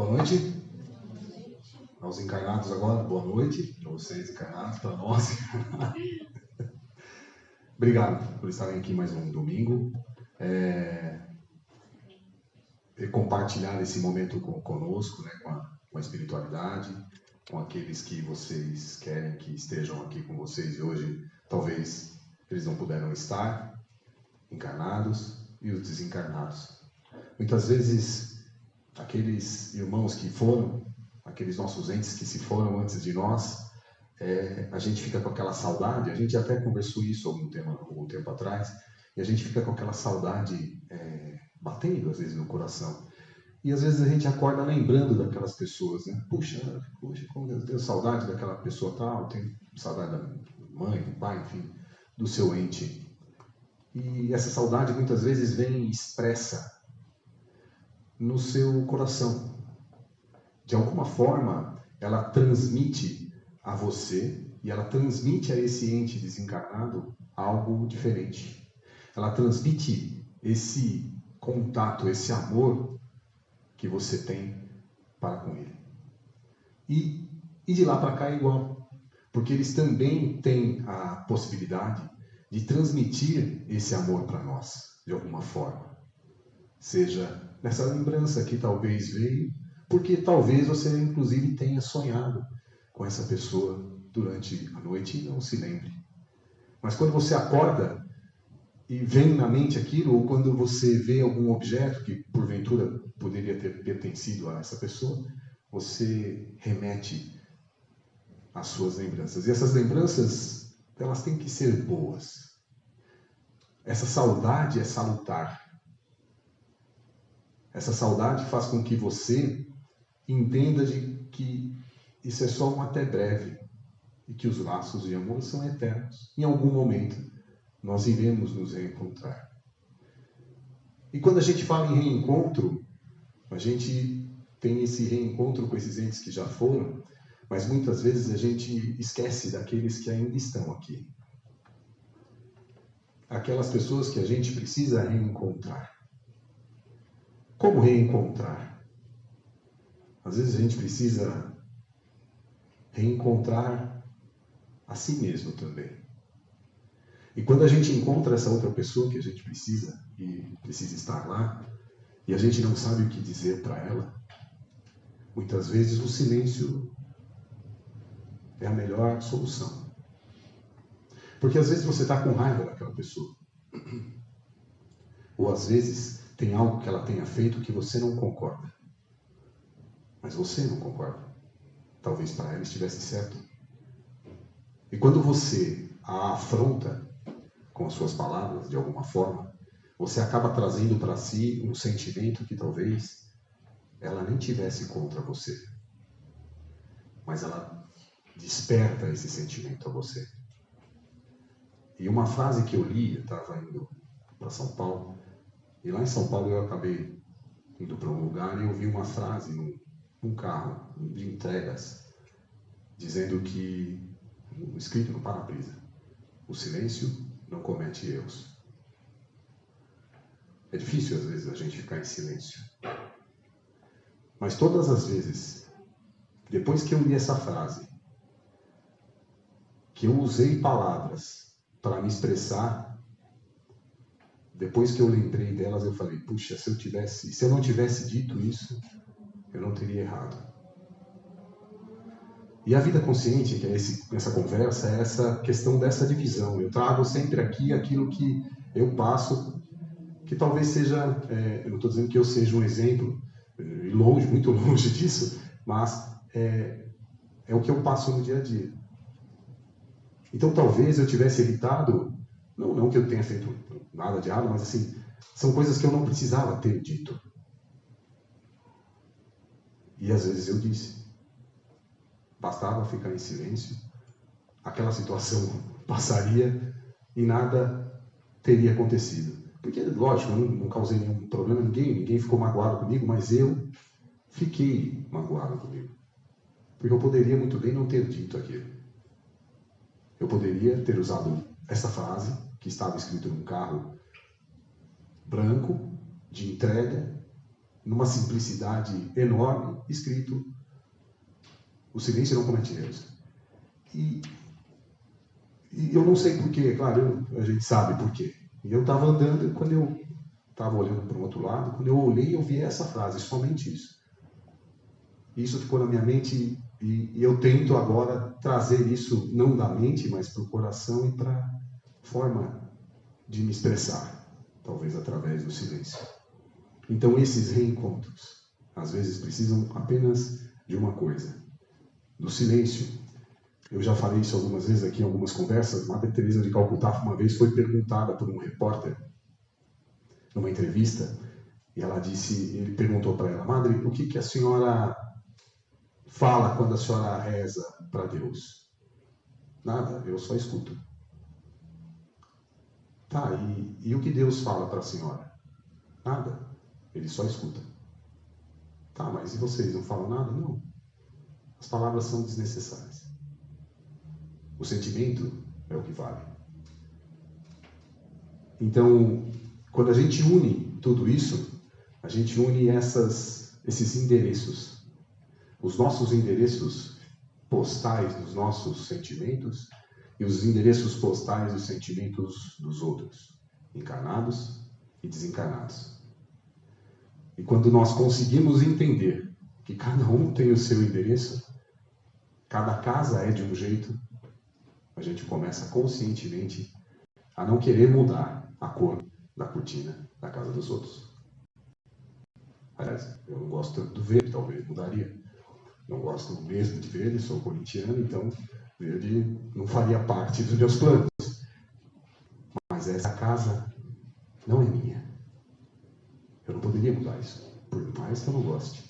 Boa noite. Aos encarnados agora, boa noite. Para vocês encarnados, para nós. Obrigado por estarem aqui mais um domingo. E compartilhar esse momento conosco, né, com a espiritualidade, com aqueles que vocês querem que estejam aqui com vocês e hoje talvez eles não puderam estar, encarnados e os desencarnados. Muitas vezes aqueles irmãos que foram, aqueles nossos entes que se foram antes de nós, a gente fica com aquela saudade. A gente até conversou isso algum tempo atrás, e a gente fica com aquela saudade batendo às vezes no coração. E às vezes a gente acorda lembrando daquelas pessoas, né? Puxa, como eu tenho saudade daquela pessoa tal, tenho saudade da mãe, do pai, enfim, do seu ente. E essa saudade muitas vezes vem expressa no seu coração. De alguma forma, ela transmite a você e ela transmite a esse ente desencarnado algo diferente. Ela transmite esse contato, esse amor que você tem para com ele. E de lá para cá é igual, porque eles também têm a possibilidade de transmitir esse amor para nós, de alguma forma. Seja nessa lembrança que talvez veio, porque talvez você inclusive tenha sonhado com essa pessoa durante a noite e não se lembre. Mas quando você acorda e vem na mente aquilo, ou quando você vê algum objeto que porventura poderia ter pertencido a essa pessoa, você remete às suas lembranças. E essas lembranças, elas têm que ser boas. Essa saudade é salutar. Essa saudade faz com que você entenda de que isso é só um até breve e que os laços de amor são eternos. Em algum momento, nós iremos nos reencontrar. E quando a gente fala em reencontro, a gente tem esse reencontro com esses entes que já foram, mas muitas vezes a gente esquece daqueles que ainda estão aqui. Aquelas pessoas que a gente precisa reencontrar. Como reencontrar? Às vezes a gente precisa reencontrar a si mesmo também. E quando a gente encontra essa outra pessoa que a gente precisa, e precisa estar lá, e a gente não sabe o que dizer para ela, muitas vezes o silêncio é a melhor solução. Porque às vezes você está com raiva daquela pessoa. Ou às vezes tem algo que ela tenha feito que você não concorda. Mas você não concorda. Talvez para ela estivesse certo. E quando você a afronta com as suas palavras, de alguma forma, você acaba trazendo para si um sentimento que talvez ela nem tivesse contra você. Mas ela desperta esse sentimento a você. E uma frase que eu li, eu estava indo para São Paulo, e lá em São Paulo eu acabei indo para um lugar e eu vi uma frase num carro de entregas, dizendo que, escrito no para-brisa, o silêncio não comete erros. É difícil às vezes a gente ficar em silêncio. Mas todas as vezes, depois que eu li essa frase, que eu usei palavras para me expressar, depois que eu lembrei delas, eu falei, puxa, se eu não tivesse dito isso, eu não teria errado. E a vida consciente, que é essa conversa, é essa questão dessa divisão. Eu trago sempre aqui aquilo que eu passo, que talvez seja, eu não estou dizendo que eu seja um exemplo, e longe, muito longe disso, mas é o que eu passo no dia a dia. Então talvez eu tivesse evitado, não que eu tenha feito nada de errado, mas assim, são coisas que eu não precisava ter dito. E às vezes eu disse. Bastava ficar em silêncio, aquela situação passaria e nada teria acontecido. Porque, lógico, eu não causei nenhum problema a ninguém ficou magoado comigo, mas eu fiquei magoado comigo. Porque eu poderia muito bem não ter dito aquilo. Eu poderia ter usado essa frase, que estava escrita num carro branco, de entrega, numa simplicidade enorme, escrito: o silêncio não comete erros. E eu não sei porquê, claro, a gente sabe porquê. E eu estava andando, quando eu estava olhando para o outro lado, quando eu olhei, eu vi essa frase, somente isso. Isso ficou na minha mente e eu tento agora trazer isso, não da mente, mas para o coração e para a forma de me expressar, talvez através do silêncio. Então, esses reencontros, às vezes, precisam apenas de uma coisa: do silêncio. Eu já falei isso algumas vezes aqui em algumas conversas. Madre Teresa de Calcutá uma vez foi perguntada por um repórter numa entrevista, e ela disse, ele perguntou para ela: Madre, o que a senhora fala quando a senhora reza para Deus? Nada, eu só escuto. Tá, e o que Deus fala para a senhora? Nada, ele só escuta. Tá, mas e vocês não falam nada? Não. As palavras são desnecessárias. O sentimento é o que vale. Então, quando a gente une tudo isso, a gente une esses endereços. Os nossos endereços postais dos nossos sentimentos e os endereços postais dos sentimentos dos outros, encarnados e desencarnados. E quando nós conseguimos entender que cada um tem o seu endereço, cada casa é de um jeito, a gente começa conscientemente a não querer mudar a cor da cortina da casa dos outros. Aliás, eu não gosto tanto do verde, talvez mudaria. Não gosto mesmo de verde, sou corintiano, então verde não faria parte dos meus planos. Mas essa casa não é minha. Eu não poderia mudar isso, por mais que eu não goste.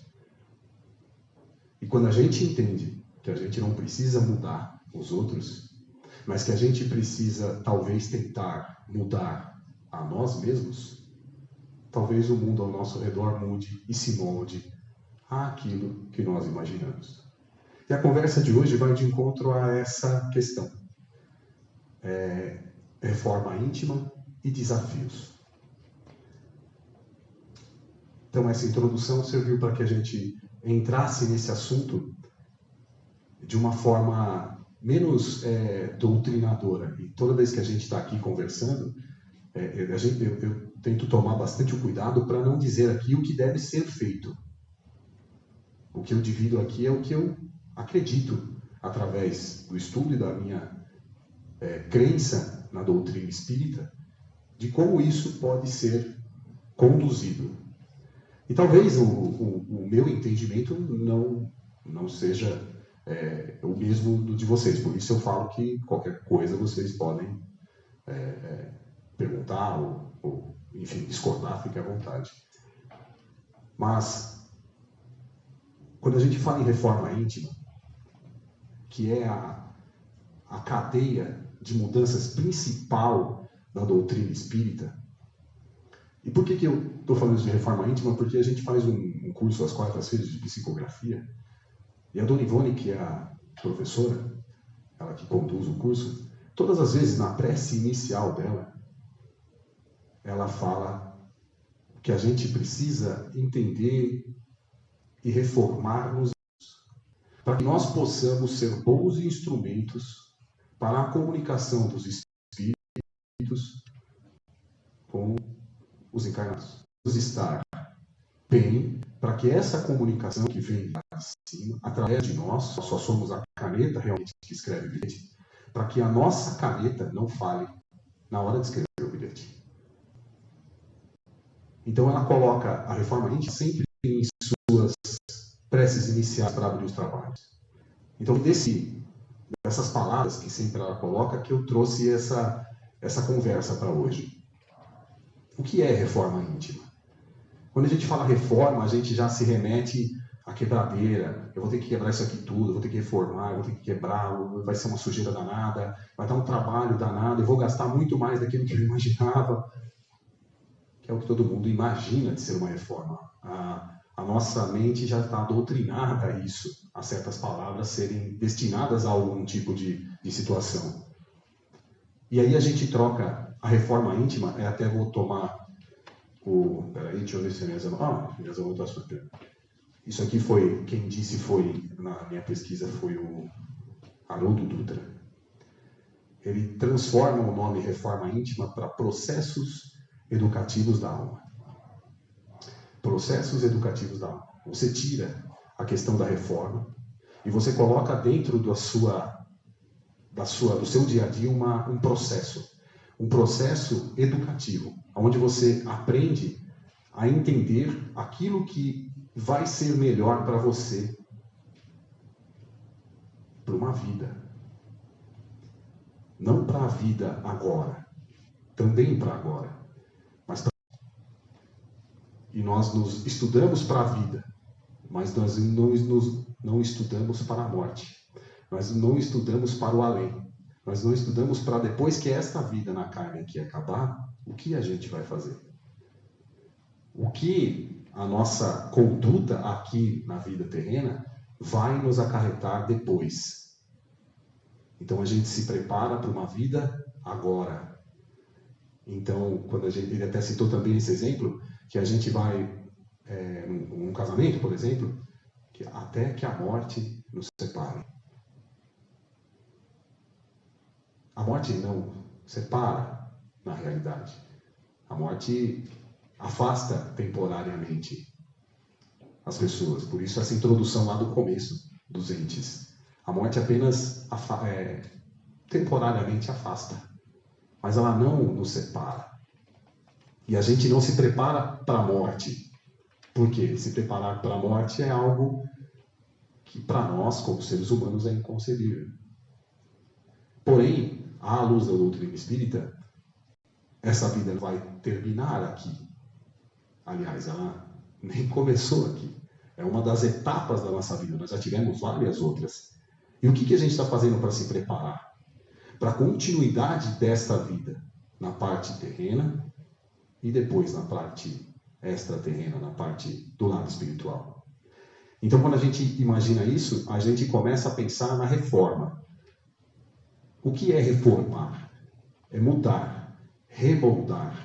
E quando a gente entende que a gente não precisa mudar os outros, mas que a gente precisa, talvez, tentar mudar a nós mesmos, talvez o mundo ao nosso redor mude e se molde àquilo que nós imaginamos. E a conversa de hoje vai de encontro a essa questão. Reforma íntima e desafios. Então, essa introdução serviu para que a gente entrasse nesse assunto de uma forma menos doutrinadora. E toda vez que a gente está aqui conversando, eu tento tomar bastante o cuidado para não dizer aqui o que deve ser feito. O que eu divido aqui é o que eu acredito, através do estudo e da minha crença na doutrina espírita, de como isso pode ser conduzido. E talvez o meu entendimento não seja o mesmo do de vocês. Por isso eu falo que qualquer coisa vocês podem perguntar ou, enfim, discordar, fique à vontade. Mas, quando a gente fala em reforma íntima, que é a cadeia de mudanças principal da doutrina espírita, e por que eu estou falando de reforma íntima? Porque a gente faz um curso às quartas-feiras de psicografia, e a Dona Ivone, que é a professora, ela que conduz o curso, todas as vezes na prece inicial dela, ela fala que a gente precisa entender e reformar-nos para que nós possamos ser bons instrumentos para a comunicação dos espíritos com os encarnados. Estar bem para que essa comunicação que vem lá de cima, através de nós só somos a caneta realmente que escreve o bilhete, para que a nossa caneta não falhe na hora de escrever o bilhete. Então ela coloca a reforma íntima sempre em suas preces iniciais para abrir os trabalhos. Então dessas palavras que sempre ela coloca, que eu trouxe essa conversa para hoje. O que é reforma íntima? Quando a gente fala reforma, a gente já se remete à quebradeira. Eu vou ter que quebrar isso aqui tudo, eu vou ter que reformar, eu vou ter que quebrar, vai ser uma sujeira danada, vai dar um trabalho danado, eu vou gastar muito mais daquilo que eu imaginava. Que é o que todo mundo imagina de ser uma reforma. A nossa mente já está doutrinada a isso, a certas palavras serem destinadas a algum tipo de situação. E aí a gente troca a reforma íntima, até vou tomar Peraí, deixa eu ver se minhas anotações. Isso aqui foi, quem disse foi, na minha pesquisa, foi o Haroldo Dutra. Ele transforma o nome Reforma Íntima para Processos Educativos da Alma. Processos Educativos da Alma. Você tira a questão da reforma e você coloca dentro do seu dia a dia um processo educativo, onde você aprende a entender aquilo que vai ser melhor para você, para uma vida. Não para a vida agora, também para agora, mas para... E nós nos estudamos para a vida, mas nós não estudamos para a morte. Nós não estudamos para o além. Nós não estudamos para depois que esta vida na carne aqui acabar, o que a gente vai fazer? O que a nossa conduta aqui na vida terrena vai nos acarretar depois. Então a gente se prepara para uma vida agora. Então, ele até citou também esse exemplo, que a gente vai, num casamento, por exemplo, que até que a morte nos separe. A morte não separa, na realidade. A morte afasta temporariamente as pessoas. Por isso essa introdução lá do começo dos entes. A morte apenas temporariamente afasta. Mas ela não nos separa. E a gente não se prepara para a morte. Por quê? Se preparar para a morte é algo que para nós, como seres humanos, é inconcebível. Porém, à luz da doutrina espírita, essa vida vai terminar aqui. Aliás, ela nem começou aqui. É uma das etapas da nossa vida. Nós já tivemos várias outras. E o que a gente está fazendo para se preparar? Para a continuidade desta vida, na parte terrena e depois na parte extraterrena, na parte do lado espiritual. Então, quando a gente imagina isso, a gente começa a pensar na reforma. O que é reformar? É mudar, remoldar.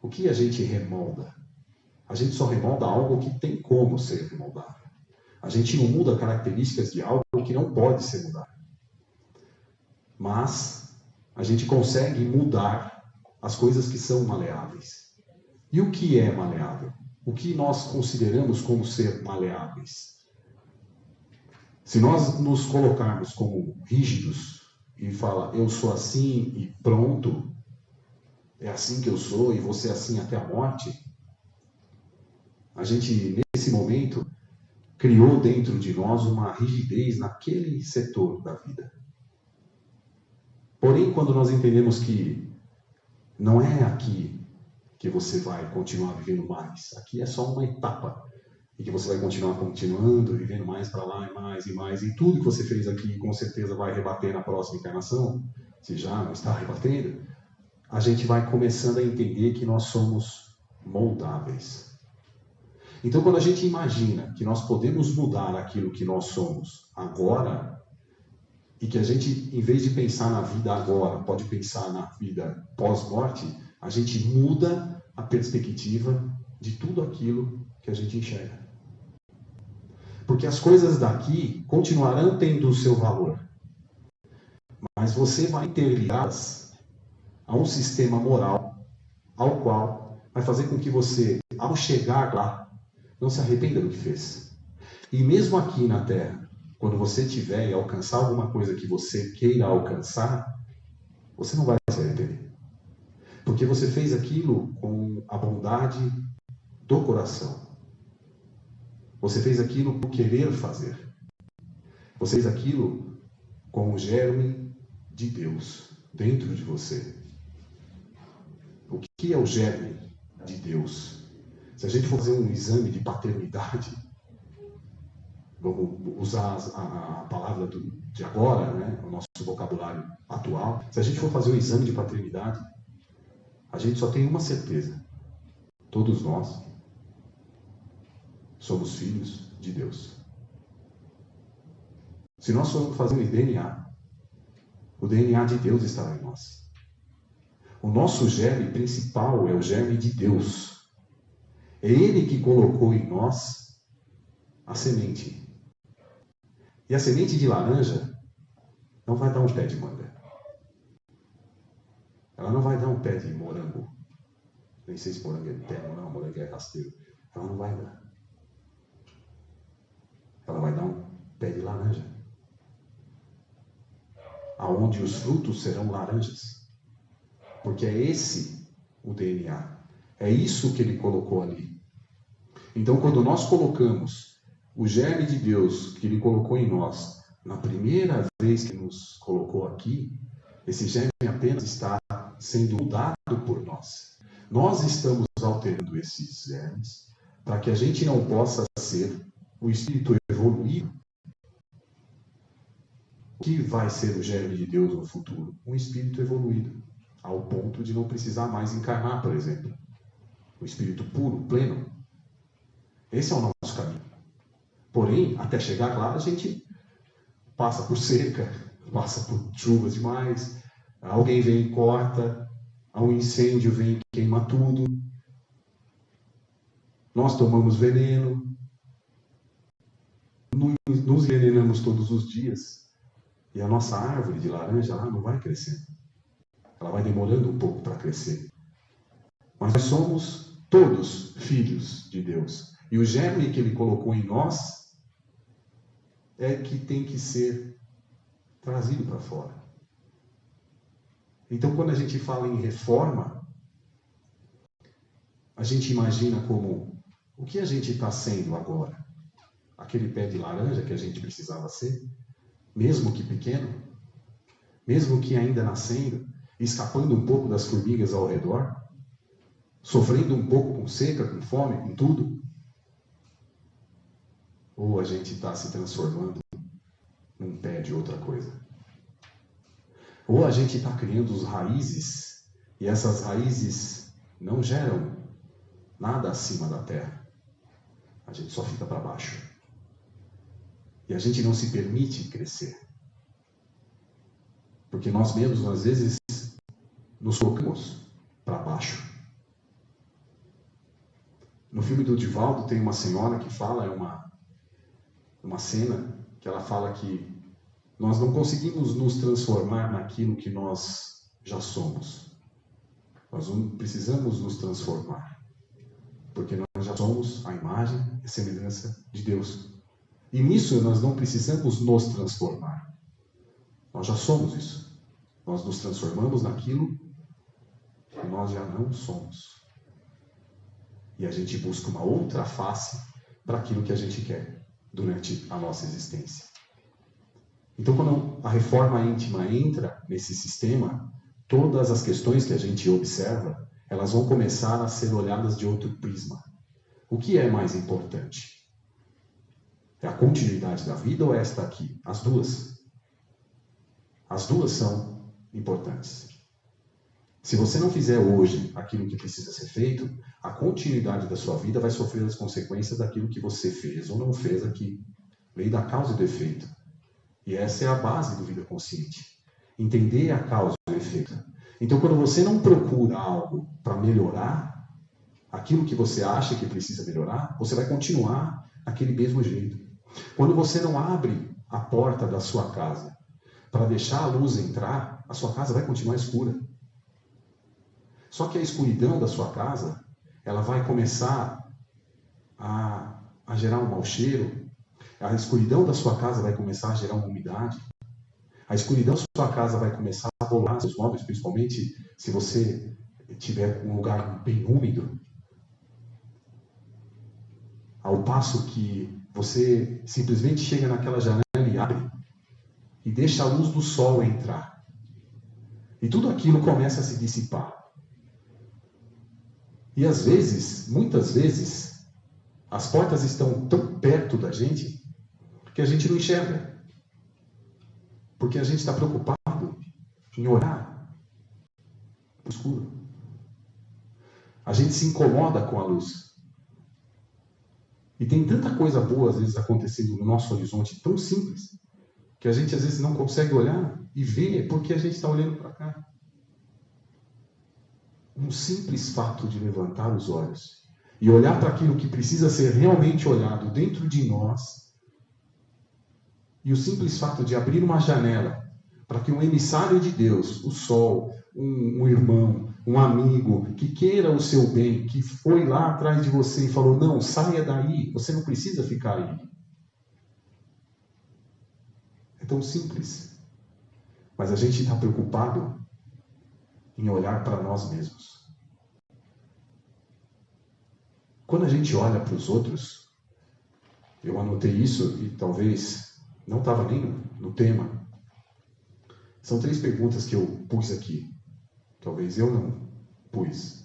O que a gente remolda? A gente só remolda algo que tem como ser remoldado. A gente não muda características de algo que não pode ser mudado. Mas a gente consegue mudar as coisas que são maleáveis. E o que é maleável? O que nós consideramos como ser maleáveis? Se nós nos colocarmos como rígidos e falar, eu sou assim e pronto, é assim que eu sou e vou ser assim até a morte, a gente, nesse momento, criou dentro de nós uma rigidez naquele setor da vida. Porém, quando nós entendemos que não é aqui que você vai continuar vivendo mais, aqui é só uma etapa, e que você vai continuando, vivendo mais para lá, e mais, e tudo que você fez aqui com certeza vai rebater na próxima encarnação, se já não está rebatendo, a gente vai começando a entender que nós somos moldáveis. Então, quando a gente imagina que nós podemos mudar aquilo que nós somos agora, e que a gente, em vez de pensar na vida agora, pode pensar na vida pós-morte, a gente muda a perspectiva de tudo aquilo que a gente enxerga. Porque as coisas daqui continuarão tendo o seu valor. Mas você vai ter ligadas a um sistema moral, ao qual vai fazer com que você, ao chegar lá, não se arrependa do que fez. E mesmo aqui na Terra, quando você tiver e alcançar alguma coisa que você queira alcançar, você não vai se arrepender. Porque você fez aquilo com a bondade do coração. Você fez aquilo por querer fazer. Você fez aquilo com o germe de Deus dentro de você. O que é o germe de Deus? Se a gente for fazer um exame de paternidade, vamos usar a palavra de agora, né, o nosso vocabulário atual, se a gente for fazer um exame de paternidade, a gente só tem uma certeza. Todos nós somos filhos de Deus. Se nós formos fazer um DNA, o DNA de Deus estará em nós. O nosso germe principal é o germe de Deus. É Ele que colocou em nós a semente. E a semente de laranja não vai dar um pé de manga. Ela não vai dar um pé de morango. Nem sei se morango é terno, não, morango é rasteiro. Ela não vai dar. Ela vai dar um pé de laranja. Aonde os frutos serão laranjas. Porque é esse o DNA. É isso que ele colocou ali. Então, quando nós colocamos o germe de Deus que ele colocou em nós, na primeira vez que nos colocou aqui, esse germe apenas está sendo mudado por nós. Nós estamos alterando esses germes para que a gente não possa ser o espírito evoluído. O que vai ser o germe de Deus no futuro? Um espírito evoluído, ao ponto de não precisar mais encarnar, por exemplo. O espírito puro, pleno. Esse é o nosso caminho. Porém, até chegar lá, a gente passa por seca, passa por chuvas demais, alguém vem e corta, um incêndio vem e queima tudo. Nós tomamos veneno, nos envenenamos todos os dias. E a nossa árvore de laranja lá não vai crescendo. Ela vai demorando um pouco para crescer. Mas nós somos todos filhos de Deus. E o germe que ele colocou em nós é que tem que ser trazido para fora. Então, quando a gente fala em reforma, a gente imagina como o que a gente está sendo agora? Aquele pé de laranja que a gente precisava ser, mesmo que pequeno, mesmo que ainda nascendo, escapando um pouco das formigas ao redor, sofrendo um pouco com seca, com fome, com tudo. Ou a gente está se transformando num pé de outra coisa. Ou a gente está criando as raízes, e essas raízes não geram nada acima da terra. A gente só fica para baixo. E a gente não se permite crescer. Porque nós mesmos, às vezes, nos colocamos para baixo. No filme do Divaldo tem uma senhora que fala, uma cena, que ela fala que nós não conseguimos nos transformar naquilo que nós já somos. Nós não precisamos nos transformar. Porque nós já somos a imagem e a semelhança de Deus. E nisso nós não precisamos nos transformar. Nós já somos isso. Nós nos transformamos naquilo que nós já não somos. E a gente busca uma outra face para aquilo que a gente quer durante a nossa existência. Então, quando a reforma íntima entra nesse sistema, todas as questões que a gente observa, elas vão começar a ser olhadas de outro prisma. O que é mais importante? É a continuidade da vida ou esta aqui? As duas. As duas são importantes. Se você não fizer hoje aquilo que precisa ser feito, a continuidade da sua vida vai sofrer as consequências daquilo que você fez ou não fez aqui. Lei da causa e do efeito. E essa é a base do vida consciente. Entender a causa e o efeito. Então, quando você não procura algo para melhorar aquilo que você acha que precisa melhorar, você vai continuar daquele mesmo jeito. Quando você não abre a porta da sua casa para deixar a luz entrar, a sua casa vai continuar escura. Só que a escuridão da sua casa, ela vai começar a gerar um mau cheiro. A escuridão da sua casa vai começar a gerar uma umidade. A escuridão da sua casa vai começar a bolar seus móveis, principalmente se você tiver um lugar bem úmido. Ao passo que você simplesmente chega naquela janela e abre e deixa a luz do sol entrar. E tudo aquilo começa a se dissipar. E às vezes, muitas vezes, as portas estão tão perto da gente que a gente não enxerga. Porque a gente está preocupado em olhar no escuro. A gente se incomoda com a luz. E tem tanta coisa boa, às vezes, acontecendo no nosso horizonte, tão simples, que a gente, às vezes, não consegue olhar e ver porque a gente está olhando para cá. um simples fato de levantar os olhos e olhar para aquilo que precisa ser realmente olhado dentro de nós, e o simples fato de abrir uma janela para que um emissário de Deus, o sol, um irmão, um amigo, que queira o seu bem, que foi lá atrás de você e falou, não, saia daí, você não precisa ficar aí. É tão simples. Mas a gente está preocupado em olhar para nós mesmos. Quando a gente olha para os outros, eu anotei isso e talvez não estava nem no tema. São 3 perguntas que eu pus aqui. Talvez eu não pus,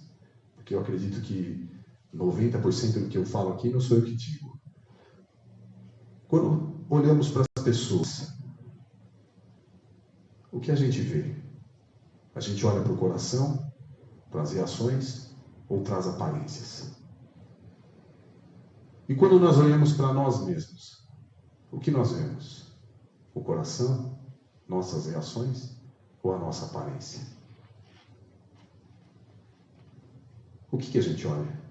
porque eu acredito que 90% do que eu falo aqui não sou eu que digo. Quando olhamos para as pessoas, o que a gente vê? A gente olha para o coração, para as reações ou para as aparências? E quando nós olhamos para nós mesmos, o que nós vemos? O coração, nossas reações ou a nossa aparência? O que a gente olha?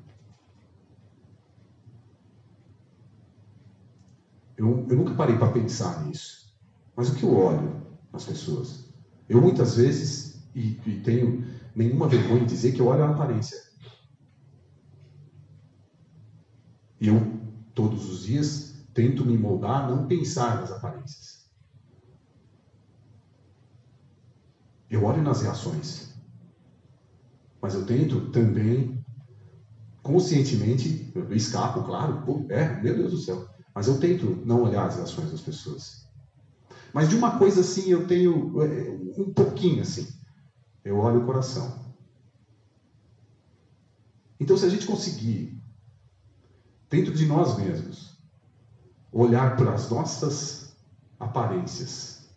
Eu nunca parei para pensar nisso. Mas o que eu olho nas pessoas? Eu muitas vezes, e tenho nenhuma vergonha de dizer que eu olho a aparência. E eu, todos os dias, tento me moldar a não pensar nas aparências. Eu olho nas reações. Mas eu tento também, conscientemente, eu escapo, claro, meu Deus do céu. Mas eu tento não olhar as reações das pessoas. Mas de uma coisa assim, eu tenho um pouquinho assim. Eu olho o coração. Então, se a gente conseguir, dentro de nós mesmos, olhar para as nossas aparências,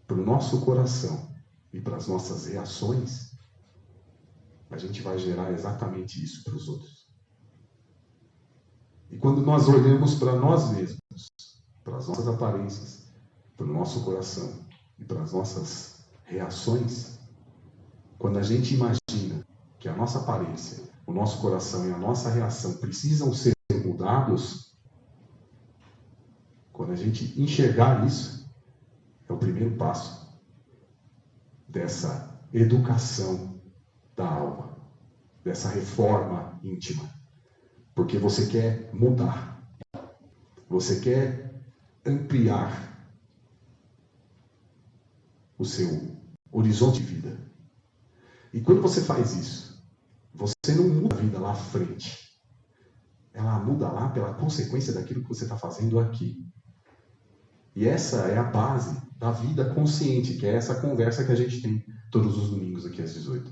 para o nosso coração e para as nossas reações, a gente vai gerar exatamente isso para os outros. E quando nós olhamos para nós mesmos, para as nossas aparências, para o nosso coração e para as nossas reações, quando a gente imagina que a nossa aparência, o nosso coração e a nossa reação precisam ser mudados, quando a gente enxergar isso, é o primeiro passo dessa educação da alma, dessa reforma íntima. Porque você quer mudar, você quer ampliar o seu horizonte de vida. E quando você faz isso, você não muda a vida lá à frente. Ela muda lá pela consequência daquilo que você está fazendo aqui. E essa é a base da vida consciente, que é essa conversa que a gente tem todos os domingos aqui às 18.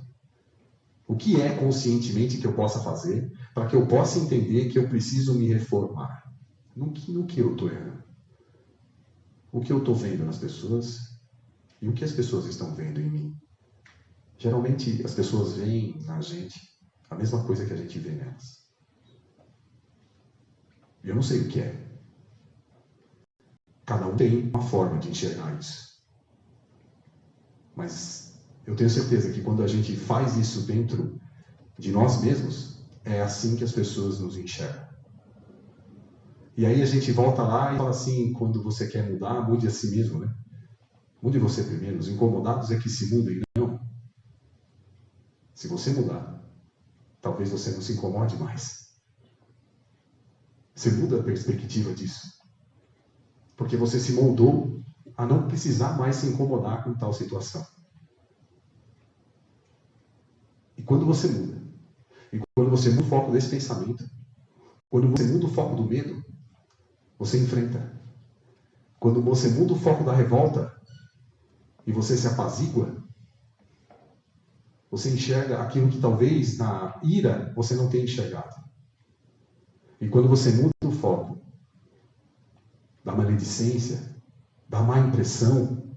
O que é conscientemente que eu possa fazer para que eu possa entender que eu preciso me reformar? No que eu estou errando? O que eu estou vendo nas pessoas e o que as pessoas estão vendo em mim? Geralmente as pessoas veem na gente a mesma coisa que a gente vê nelas. E eu não sei o que é. Cada um tem uma forma de enxergar isso. Mas eu tenho certeza que quando a gente faz isso dentro de nós mesmos, é assim que as pessoas nos enxergam. E aí a gente volta lá e fala assim, quando você quer mudar, mude a si mesmo, né? Mude você primeiro. Os incomodados é que se mudem, não. Se você mudar, talvez você não se incomode mais. Você muda a perspectiva disso. Porque você se moldou a não precisar mais se incomodar com tal situação. E quando você muda, e quando você muda o foco desse pensamento, quando você muda o foco do medo, você enfrenta. Quando você muda o foco da revolta e você se apazigua, você enxerga aquilo que talvez na ira você não tenha enxergado. E quando você muda o foco da maledicência, da má impressão,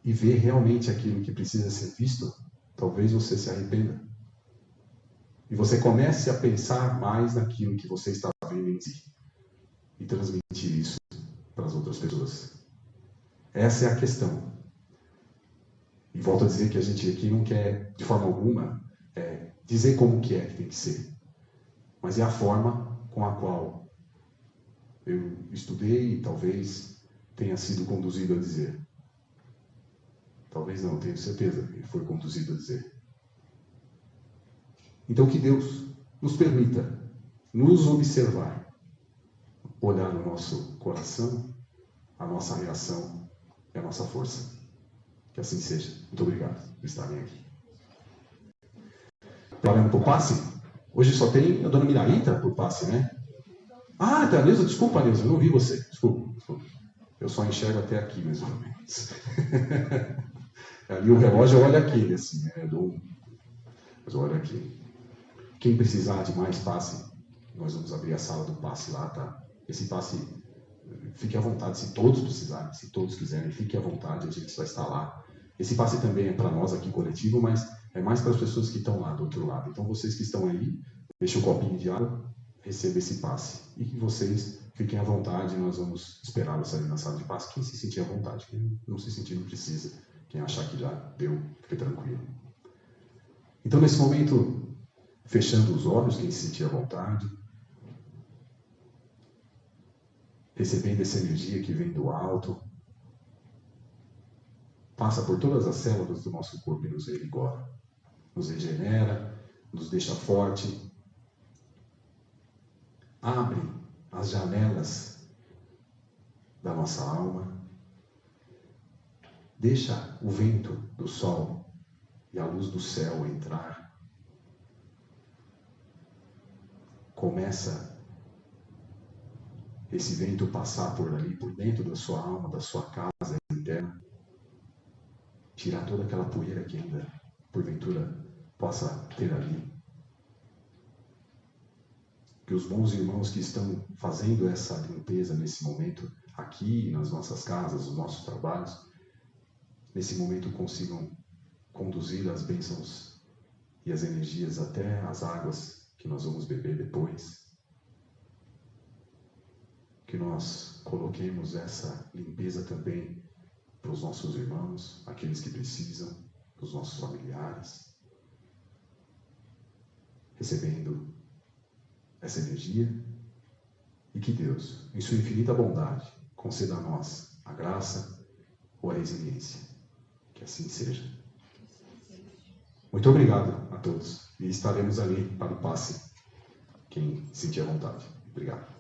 e vê realmente aquilo que precisa ser visto, talvez você se arrependa. E você comece a pensar mais naquilo que você está vendo em si. E transmitir isso para as outras pessoas. Essa é a questão. E volto a dizer que a gente aqui não quer, de forma alguma, dizer como que tem que ser. Mas é a forma com a qual eu estudei e talvez tenha sido conduzido a dizer. Talvez não, tenho certeza que foi conduzido a dizer. Então que Deus nos permita nos observar, olhar no nosso coração, a nossa reação e a nossa força. Que assim seja. Muito obrigado por estarem aqui. Olhando para o passe, hoje só tem a dona Mirarita por passe, né? Ah, tá, Neuza, desculpa, Neuza, eu não vi você. Desculpa. Eu só enxergo até aqui, mais ou menos. Ali o relógio olha aquele, assim, né? Mas olha aqui. Quem precisar de mais passe, nós vamos abrir a sala do passe lá, tá? Esse passe, fique à vontade, se todos precisarem, se todos quiserem, fique à vontade, a gente vai estar lá. Esse passe também é para nós aqui coletivo, mas é mais para as pessoas que estão lá do outro lado. Então vocês que estão aí, deixem um copinho de água, receba esse passe. E que vocês fiquem à vontade, nós vamos esperá-los ali na sala de passe. Quem se sentir à vontade, quem não se sentir não precisa. Quem achar que já deu, fique tranquilo. Então nesse momento, fechando os olhos, quem se sentir à vontade, recebendo essa energia que vem do alto, passa por todas as células do nosso corpo e nos revigora, nos regenera, nos deixa forte, abre as janelas da nossa alma, deixa o vento do sol e a luz do céu entrar, começa esse vento passar por ali, por dentro da sua alma, da sua casa interna, tirar toda aquela poeira que ainda, porventura, possa ter ali. Que os bons irmãos que estão fazendo essa limpeza nesse momento, aqui nas nossas casas, nos nossos trabalhos, nesse momento consigam conduzir as bênçãos e as energias até as águas que nós vamos beber depois. Que nós coloquemos essa limpeza também para os nossos irmãos, aqueles que precisam, para os nossos familiares, recebendo essa energia, e que Deus, em sua infinita bondade, conceda a nós a graça ou a resiliência. Que assim seja. Muito obrigado a todos. E estaremos ali para o passe, quem sentir a vontade. Obrigado.